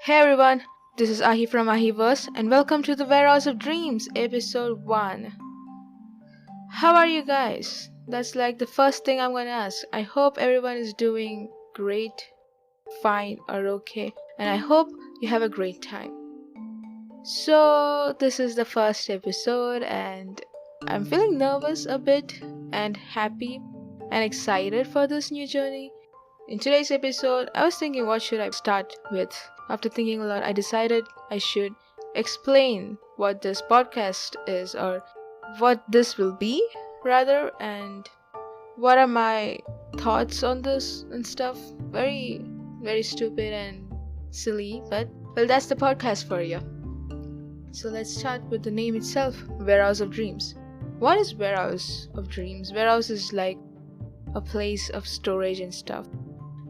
Hey everyone, this is Ahi from Ahiverse and welcome to the Warehouse of Dreams, episode 1. How are you guys? That's like the first thing I'm gonna ask. I hope everyone is doing great, fine, or okay, and I hope you have a great time. So, this is the first episode, and I'm feeling nervous a bit, and happy and excited for this new journey. In today's episode, I was thinking what should I start with. After thinking a lot, I decided I should explain what this podcast is or what this will be rather, and what are my thoughts on this and stuff. Very, very stupid and silly, but well, that's the podcast for you. So let's start with the name itself, Warehouse of Dreams. What is Warehouse of Dreams? Warehouse is like a place of storage and stuff.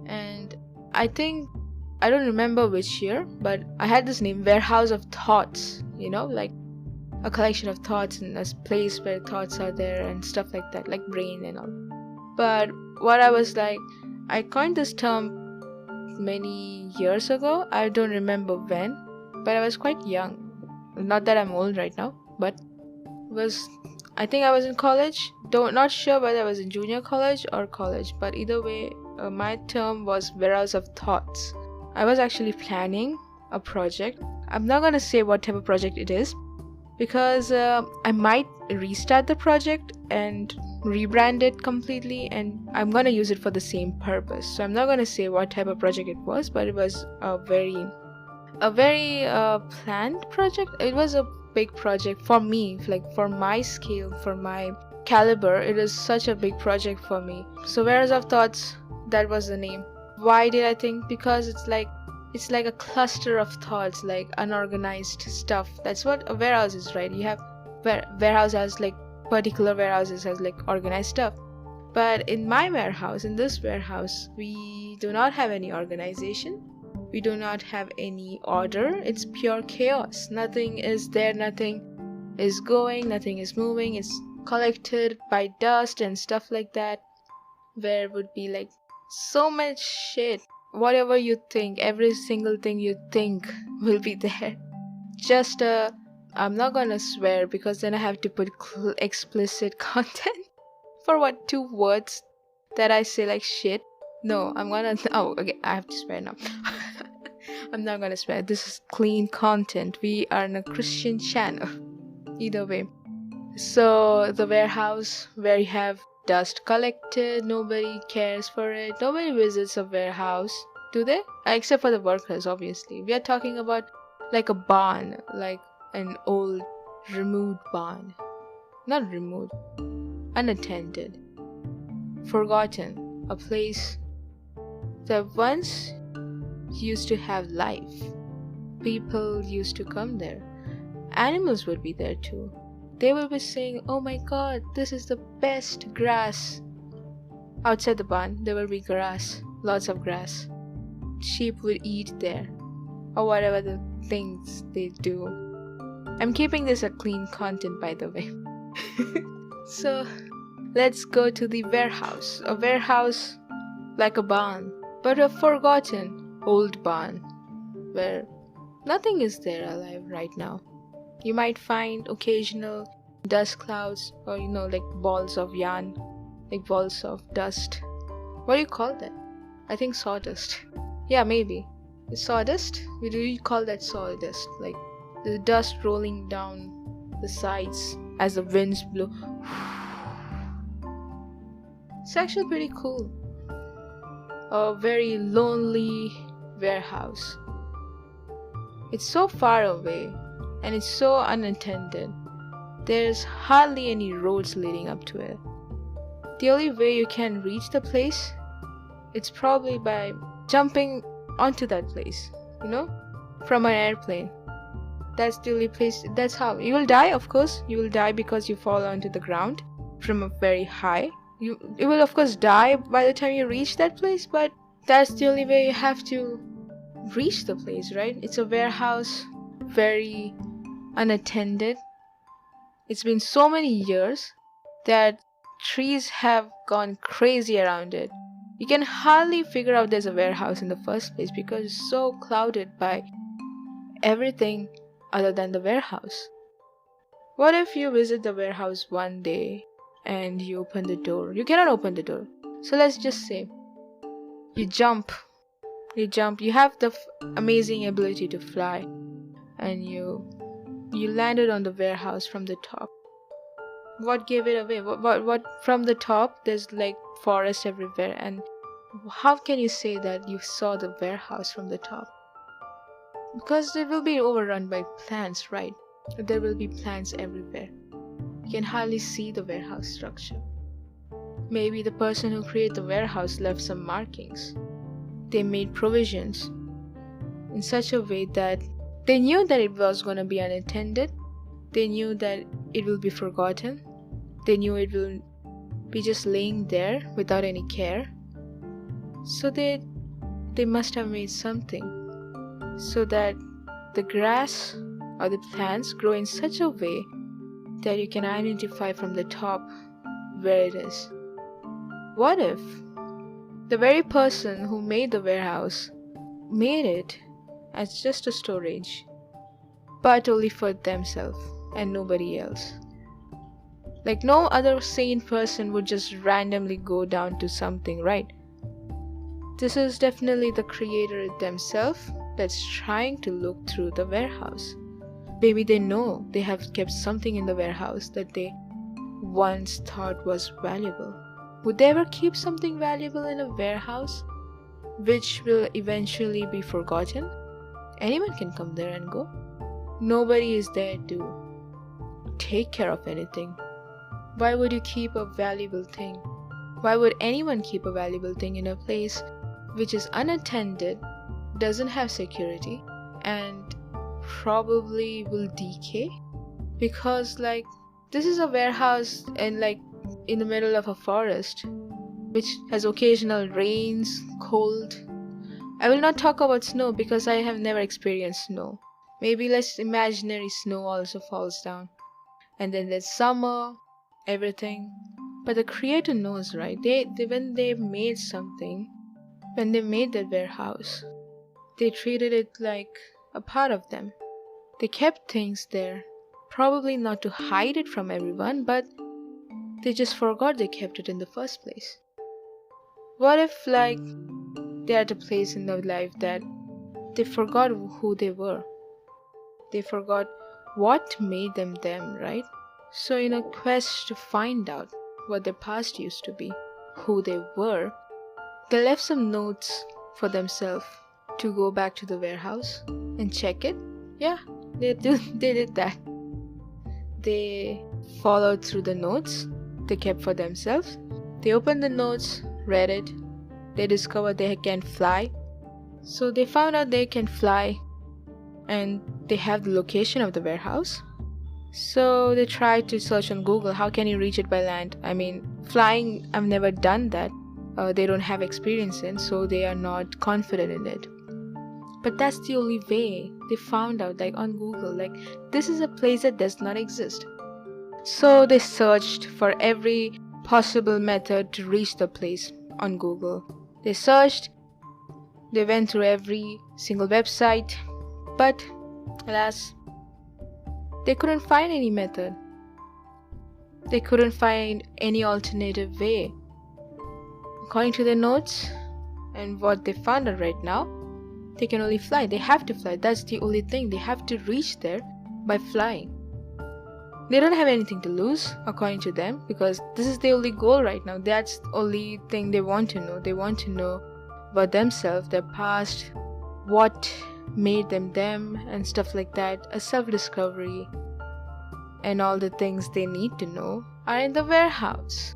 And I don't remember which year, but I had this name, Warehouse of Thoughts, like a collection of thoughts and a place where thoughts are there and stuff like that, like brain and all. But what I was like, I coined this term many years ago. I don't remember when, but I was quite young. Not that I'm old right now, but I think I was in college. Not sure whether I was in junior college or college, but either way, my term was Warehouse of Thoughts. I was actually planning a project. I'm not gonna say what type of project it is because I might restart the project and rebrand it completely, and I'm gonna use it for the same purpose. So I'm not gonna say what type of project it was, but it was a very planned project. It was a big project for me, like for my scale, for my caliber. It is such a big project for me. So Warehouse of Thoughts, that was the name. Why did I think? Because it's like a cluster of thoughts, like unorganized stuff. That's what a warehouse is, right? You have warehouse has like particular warehouses has like organized stuff. But in this warehouse, we do not have any organization. We do not have any order. It's pure chaos. Nothing is there, nothing is going, nothing is moving. It's collected by dust and stuff like that. Where would be like so much shit. Whatever you think, every single thing you think will be there. Just I'm not gonna swear because then I have to put explicit content for 2 words that I say like shit. No, okay, I have to swear now. I'm not gonna swear. This is clean content. We are in a Christian channel. Either way. So the warehouse where you have dust collected, nobody cares for it. Nobody visits a warehouse, do they? Except for the workers, obviously. We are talking about like a barn, like an old removed barn. Not removed, unattended, forgotten, a place that once used to have life. People used to come there. Animals would be there too. They will be saying, "Oh my god, this is the best grass." Outside the barn, there will be grass, lots of grass. Sheep would eat there, or whatever the things they do. I'm keeping this a clean content, by the way. So, let's go to the warehouse. A warehouse like a barn, but a forgotten old barn where nothing is there alive right now. You might find occasional dust clouds or like balls of yarn, like balls of dust. What do you call that? I think sawdust. Yeah, maybe. It's sawdust? We call that sawdust. Like the dust rolling down the sides as the winds blow. It's actually pretty cool. A very lonely warehouse. It's so far away. And it's so unattended. There's hardly any roads leading up to it. The only way you can reach the place, it's probably by jumping onto that place, from an airplane. That's the only place. That's how you will die. Of course, you will die because you fall onto the ground from a very high. You will of course die by the time you reach that place, but that's the only way you have to reach the place, right? It's a warehouse, very unattended. It's been so many years that trees have gone crazy around it. You can hardly figure out there's a warehouse in the first place because it's so clouded by everything other than the warehouse. What if you visit the warehouse one day and you open the door? You cannot open the door. So let's just say you jump. You have the amazing ability to fly, and you landed on the warehouse from the top. What gave it away? What from the top there's like forest everywhere, and how can you say that you saw the warehouse from the top? Because it will be overrun by plants, right? There will be plants everywhere. You can hardly see the warehouse structure. Maybe the person who created the warehouse left some markings. They made provisions in such a way that they knew that it was going to be unattended. They knew that it will be forgotten. They knew it will be just laying there without any care. So they must have made something so that the grass or the plants grow in such a way that you can identify from the top where it is. What if the very person who made the warehouse made it as just a storage, but only for themselves and nobody else? Like no other sane person would just randomly go down to something, right? This is definitely the creator themselves that's trying to look through the warehouse. Maybe they know they have kept something in the warehouse that they once thought was valuable. Would they ever keep something valuable in a warehouse which will eventually be forgotten? Anyone can come there and go. Nobody is there to take care of anything. Why would you keep a valuable thing? Why would anyone keep a valuable thing in a place which is unattended, doesn't have security, and probably will decay? Because like this is a warehouse and like in the middle of a forest which has occasional rains, cold. I will not talk about snow because I have never experienced snow. Maybe less imaginary snow also falls down. And then there's summer, everything. But the creator knows, right? They when they made something, when they made that warehouse, they treated it like a part of them. They kept things there, probably not to hide it from everyone, but they just forgot they kept it in the first place. What if like they're at a place in their life that they forgot who they were? They forgot what made them them, right? So in a quest to find out what their past used to be, who they were, they left some notes for themselves to go back to the warehouse and check it. Yeah, they did that. They followed through the notes they kept for themselves. They opened the notes, read it. They discovered they can fly. So they found out they can fly, and they have the location of the warehouse. So they tried to search on Google, how can you reach it by land? I mean, flying, I've never done that. They don't have experience in, so they are not confident in it. But that's the only way they found out, like on Google, like this is a place that does not exist. So they searched for every possible method to reach the place on Google. They searched, they went through every single website, but alas, they couldn't find any method. They couldn't find any alternative way. According to their notes and what they found out right now, they can only fly. They have to fly. That's the only thing. They have to reach there by flying. They don't have anything to lose, according to them, because this is the only goal right now. That's the only thing they want to know. They want to know about themselves, their past, what made them them, and stuff like that. A self-discovery and all the things they need to know are in the warehouse.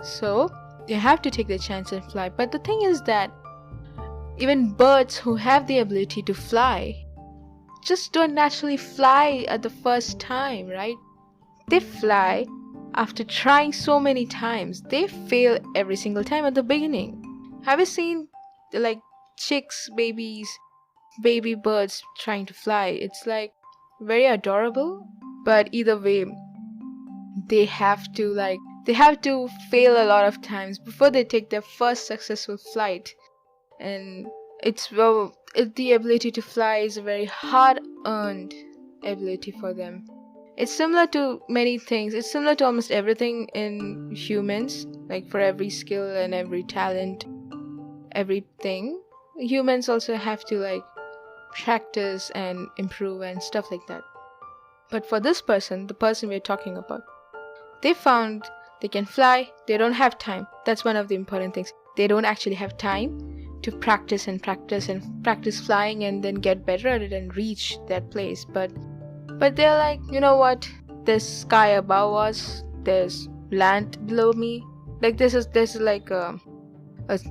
So they have to take the chance and fly. But the thing is that even birds who have the ability to fly just don't naturally fly at the first time, right? They fly after trying so many times. They fail every single time at the beginning. Have you seen like chicks, baby birds trying to fly? It's like very adorable, but either way, they have to fail a lot of times before they take their first successful flight. And the ability to fly is a very hard-earned ability for them. It's similar to many things. It's similar to almost everything in humans. Like for every skill and every talent, everything, humans also have to like practice and improve and stuff like that. But for this person, the person we're talking about, they found they can fly. They don't have time. That's one of the important things. They don't actually have time to practice and practice and practice flying and then get better at it and reach that place. But they're like, you know what? There's sky above us. There's land below me. Like there's like a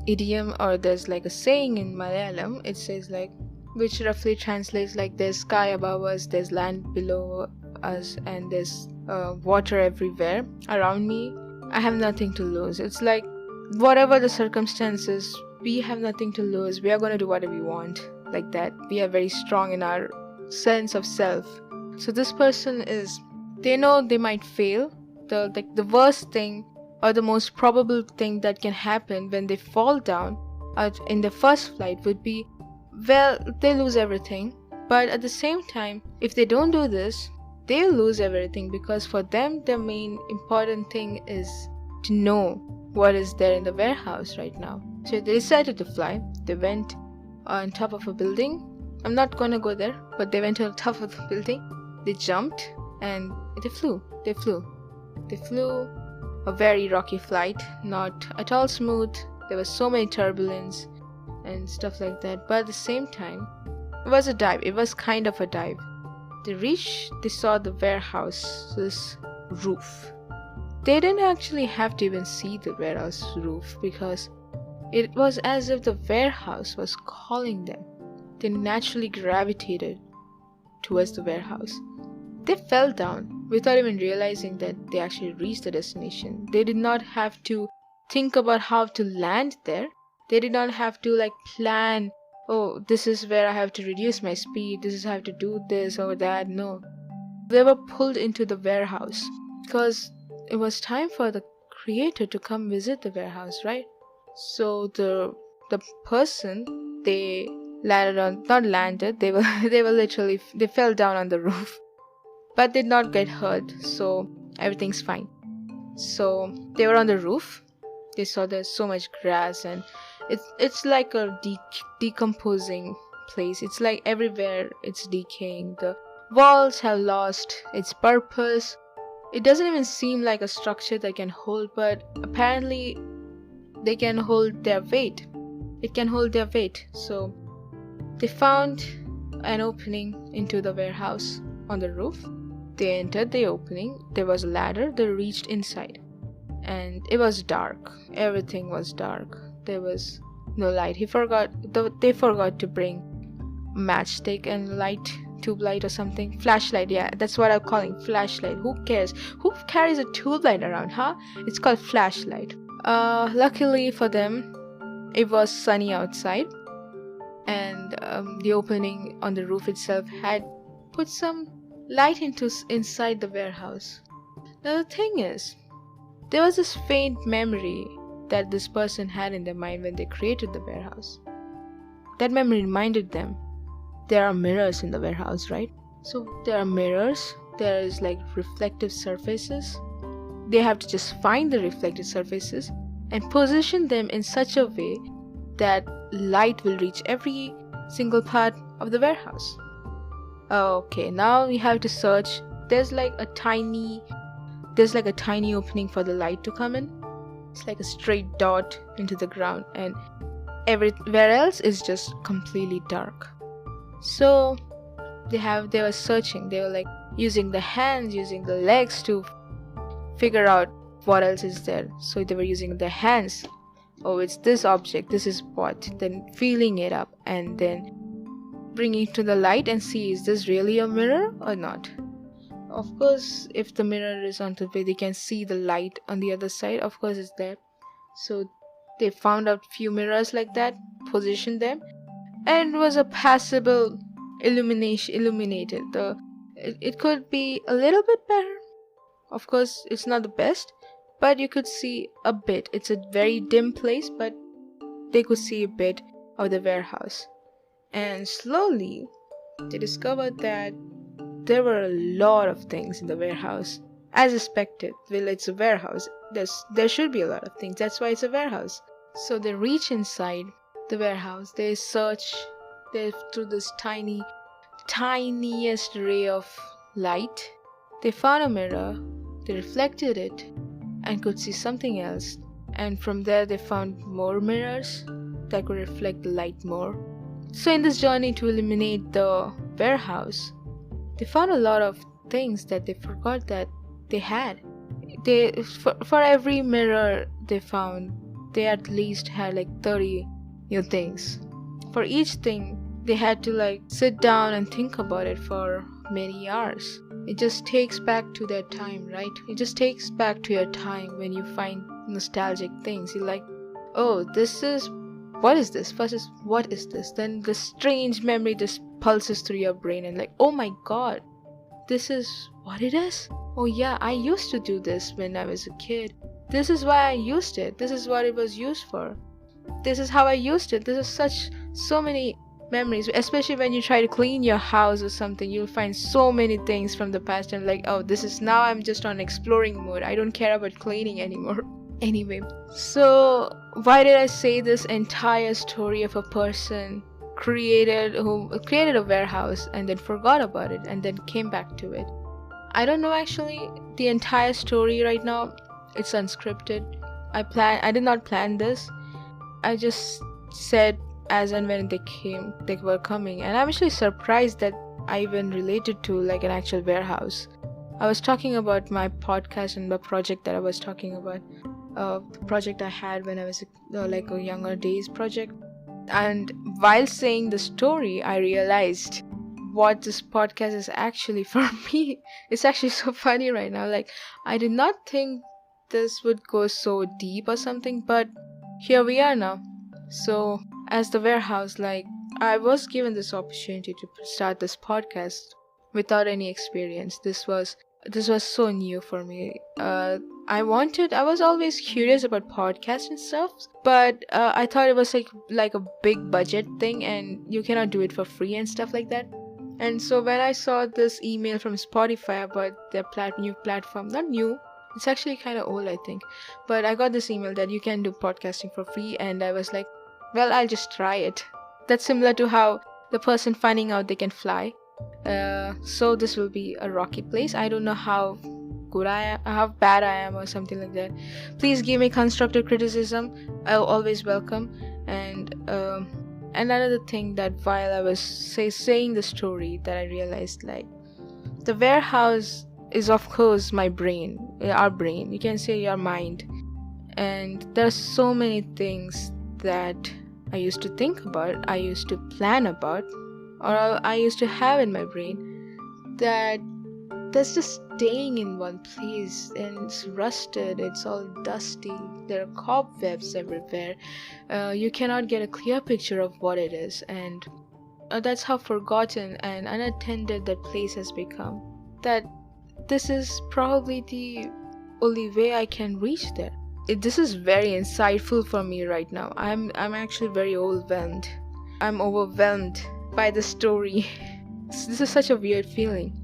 idiom, or there's like a saying in Malayalam. It says like, which roughly translates like, there's sky above us, there's land below us, and there's water everywhere around me. I have nothing to lose. It's like, whatever the circumstances, we have nothing to lose. We are going to do whatever we want. Like that. We are very strong in our sense of self. So this person is, they know they might fail. The worst thing, or the most probable thing that can happen when they fall down in the first flight would be, well, they lose everything. But at the same time, if they don't do this, they'll lose everything, because for them, the main important thing is to know what is there in the warehouse right now. So they decided to fly. They went on top of a building. I'm not gonna go there, but they went to the top of the building. They jumped and they flew. They flew a very rocky flight, not at all smooth. There was so many turbulence and stuff like that. But at the same time, it was a dive. It was kind of a dive. They saw the warehouse's roof. They didn't actually have to even see the warehouse roof, because it was as if the warehouse was calling them. They naturally gravitated towards the warehouse. They fell down without even realizing that they actually reached the destination. They did not have to think about how to land there. They did not have to like plan, oh, this is where I have to reduce my speed, this is how I have to do this or that. No. They were pulled into the warehouse because it was time for the creator to come visit the warehouse, right? So the person, they they fell down on the roof, but did not get hurt, so everything's fine. So they were on the roof. They saw there's so much grass, and it's like a decomposing place. It's like everywhere it's decaying. The walls have lost its purpose. It doesn't even seem like a structure that can hold, but apparently they can hold their weight. It can hold their weight. So they found an opening into the warehouse on the roof. They entered the opening. There was a ladder. They reached inside, and it was dark. Everything was dark. There was no light. They forgot to bring matchstick and tube light or something. Flashlight, yeah, that's what I'm calling flashlight. Who cares? Who carries a tube light around, huh? It's called flashlight. Luckily for them, it was sunny outside, and the opening on the roof itself had put some light inside the warehouse. Now the thing is, there was this faint memory that this person had in their mind when they created the warehouse. That memory reminded them there are mirrors in the warehouse, right? So there are mirrors, there is like reflective surfaces. They have to just find the reflective surfaces and position them in such a way that light will reach every single part of the warehouse. Okay, now we have to search. There's like a tiny opening for the light to come in. It's like a straight dot into the ground, and everywhere else is just completely dark. So they were searching. They were like using the hands, using the legs to figure out what else is there. So they were using the hands. Oh, it's this object, this is what. Then feeling it up and then bringing it to the light and see, is this really a mirror or not? Of course, if the mirror is on the way, they can see the light on the other side. Of course, it's there. So they found out few mirrors like that, positioned them, and it was a passable illuminated. It could be a little bit better. Of course, it's not the best, but you could see a bit. It's a very dim place, but they could see a bit of the warehouse. And slowly, they discovered that there were a lot of things in the warehouse. As expected, well, it's a warehouse. There should be a lot of things. That's why it's a warehouse. So they reach inside the warehouse. They search through this tiniest ray of light. They found a mirror. They reflected it and could see something else. And from there, they found more mirrors that could reflect the light more. So in this journey to eliminate the warehouse, they found a lot of things that they forgot that they had. For every mirror they found, they at least had like 30 new things. For each thing, they had to like sit down and think about it for many hours. It just takes back to that time, right? It just takes back to your time when you find nostalgic things. You're like, oh, what is this? First is, what is this? Then the strange memory just pulses through your brain and like, oh my god, this is what it is? Oh yeah, I used to do this when I was a kid. This is why I used it. This is what it was used for. This is how I used it. This is so many memories, especially when you try to clean your house or something. You'll find so many things from the past and like, oh, now I'm just on exploring mode. I don't care about cleaning anymore. Anyway, so why did I say this entire story of a person who created a warehouse and then forgot about it and then came back to it? I don't know actually the entire story right now. It's unscripted. I did not plan this. I just said as and when they were coming, and I'm actually surprised that I even related to like an actual warehouse. I was talking about my podcast and the project that I was talking about, the project I had when I was like a younger days project. And while saying the story, I realized what this podcast is actually for me. It's actually so funny right now. Like, I did not think this would go so deep or something, but here we are now. So as the warehouse, like, I was given this opportunity to start this podcast without any experience. This was so new for me. I was always curious about podcasts and stuff, but I thought it was like a big budget thing and you cannot do it for free and stuff like that. And so when I saw this email from Spotify about their new platform, not new, it's actually kind of old I think, but I got this email that you can do podcasting for free, and I was like, well, I'll just try it. That's similar to how the person finding out they can fly. So this will be a rocky place. I don't know how bad I am or something like that. Please give me constructive criticism. I'll always welcome. And another thing, that while I was saying the story, that I realized, like, the warehouse is of course my brain, our brain. You can say your mind. And there are so many things that I used to think about, I used to plan about, or I used to have in my brain that's just staying in one place, and it's rusted, it's all dusty, there are cobwebs everywhere. You cannot get a clear picture of what it is, and that's how forgotten and unattended that place has become. That this is probably the only way I can reach there. This is very insightful for me right now. I'm actually very overwhelmed. I'm overwhelmed by the story. This is such a weird feeling.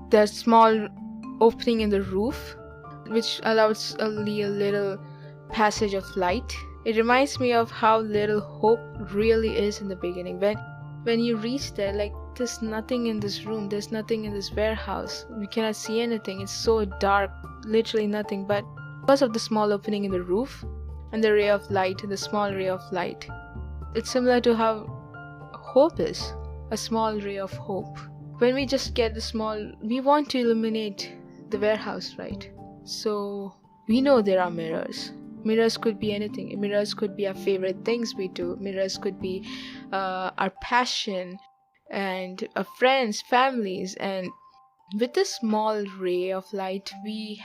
There's a small opening in the roof, which allows only a little passage of light. It reminds me of how little hope really is in the beginning. When you reach there, like, there's nothing in this room, there's nothing in this warehouse. We cannot see anything. It's so dark, literally nothing. But because of the small opening in the roof and the small ray of light, it's similar to how hope is, a small ray of hope. When we just get we want to illuminate the warehouse, right? So we know there are mirrors. Mirrors could be anything. Mirrors could be our favorite things we do. Mirrors could be our passion and our friends, families. And with this small ray of light, we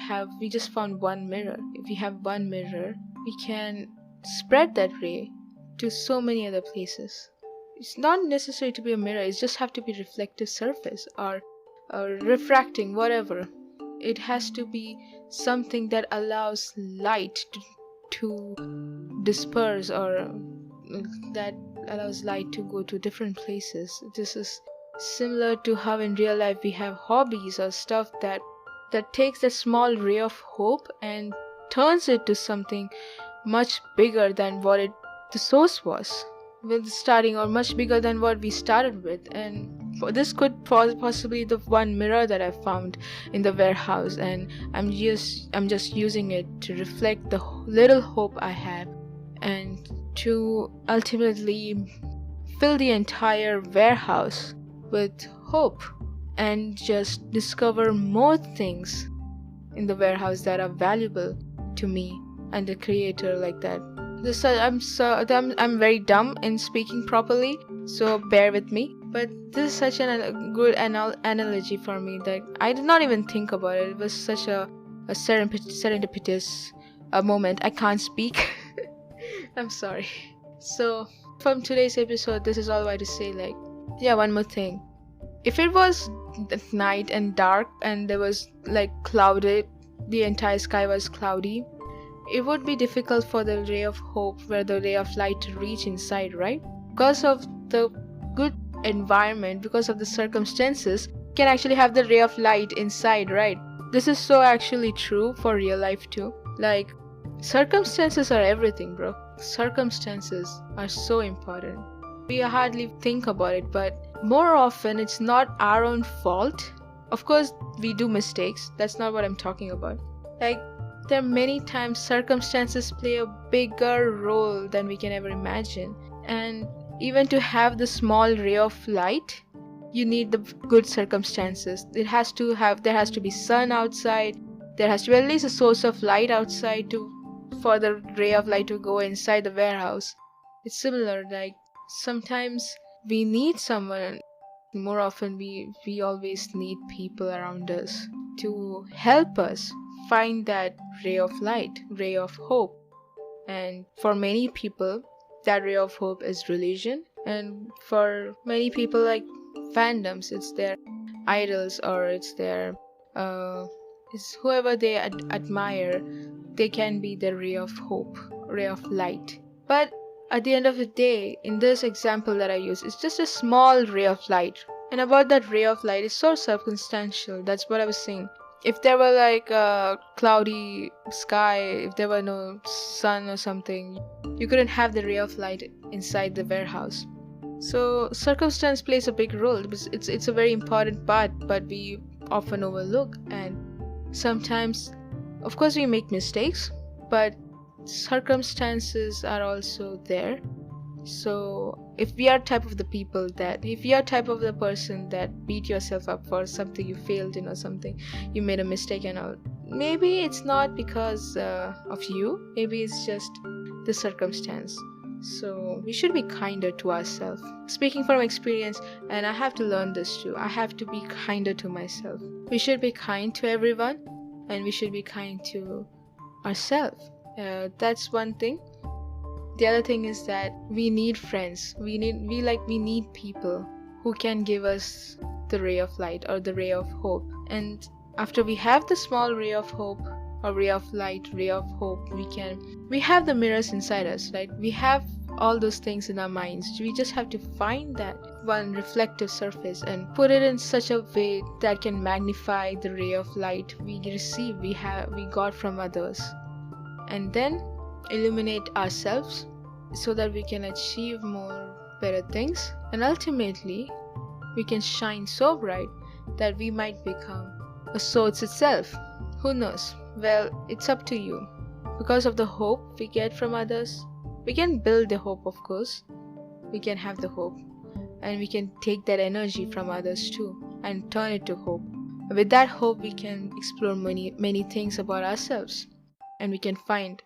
just found one mirror. If we have one mirror, we can spread that ray to so many other places. It's not necessary to be a mirror. It just have to be reflective surface or refracting, whatever. It has to be something that allows light to disperse or that allows light to go to different places. This is similar to how in real life we have hobbies or stuff that takes that small ray of hope and turns it to something much bigger than what the source was with starting, or much bigger than what we started with. And this could possibly the one mirror that I found in the warehouse, and I'm just using it to reflect the little hope I have, and to ultimately fill the entire warehouse with hope, and just discover more things in the warehouse that are valuable to me and the creator, like that. I'm very dumb in speaking properly, so bear with me. But this is such a good analogy for me that I did not even think about it. It was such a serendipitous moment. I can't speak. I'm sorry. So from today's episode, this is all I to say. One more thing. If it was night and dark and there was clouded, the entire sky was cloudy, it would be difficult for the ray of hope, where the ray of light, to reach inside, right? Because of the good environment, because of the circumstances, can actually have the ray of light inside, right? This is so actually true for real life too. Circumstances are everything, bro. Circumstances are so important. We hardly think about it, but more often it's not our own fault. Of course, we do mistakes. That's not what I'm talking about. There are many times circumstances play a bigger role than we can ever imagine. And even to have the small ray of light, you need the good circumstances. There has to be sun outside. There has to be at least a source of light outside for the ray of light to go inside the warehouse. It's similar, sometimes we need someone. More often we always need people around us to help us find that ray of light, ray of hope. And for many people, that ray of hope is religion. And for many people, fandoms, it's their idols, or it's their it's whoever they admire. They can be the ray of hope, ray of light. But at the end of the day, in this example that I use, it's just a small ray of light. And about that ray of light, it's so circumstantial. That's what I was saying. If there were a cloudy sky, if there were no sun or something, you couldn't have the ray of light inside the warehouse. So circumstance plays a big role. It's a very important part, but we often overlook. And sometimes, of course, we make mistakes, but circumstances are also there. So if you are type of the person that beat yourself up for something you failed in, or something you made a mistake and all, maybe it's not because of you. Maybe it's just the circumstance. So we should be kinder to ourselves. Speaking from experience, and I have to learn this too, I have to be kinder to myself. We should be kind to everyone, and we should be kind to ourselves. That's one thing. The other thing is that we need friends. We need people who can give us the ray of light, or the ray of hope. And after we have the small ray of hope, or ray of light, ray of hope, we have the mirrors inside us, right? We have all those things in our minds. We just have to find that one reflective surface and put it in such a way that can magnify the ray of light we got from others, and then illuminate ourselves so that we can achieve more better things, and ultimately we can shine so bright that we might become a source itself. Who knows? Well, it's up to you. Because of the hope we get from others, we can build the hope, of course. We can have the hope, and we can take that energy from others too and turn it to hope. With that hope, we can explore many things about ourselves, and we can find,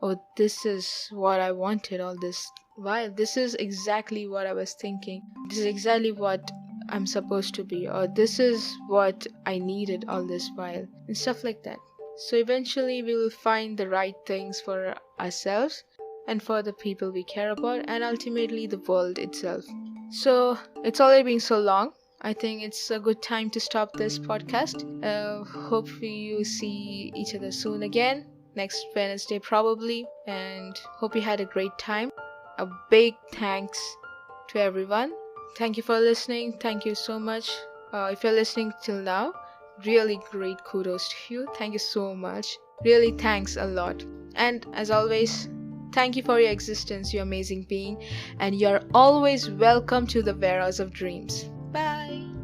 oh, this is what I wanted all this while. This is exactly what I was thinking. This is exactly what I'm supposed to be, or this is what I needed all this while, and stuff like that. So eventually we will find the right things for ourselves and for the people we care about, and ultimately the world itself. So it's already been so long. I think it's a good time to stop this podcast. Hope you see each other soon again, next Wednesday probably, and hope you had a great time. a big thanks to everyone. Thank you for listening. Thank you so much. If you're listening till now, really great kudos to you. Thank you so much. Really thanks a lot. And as always, thank you for your existence, you amazing being, and you're always welcome to the Warehouse of Dreams. Bye.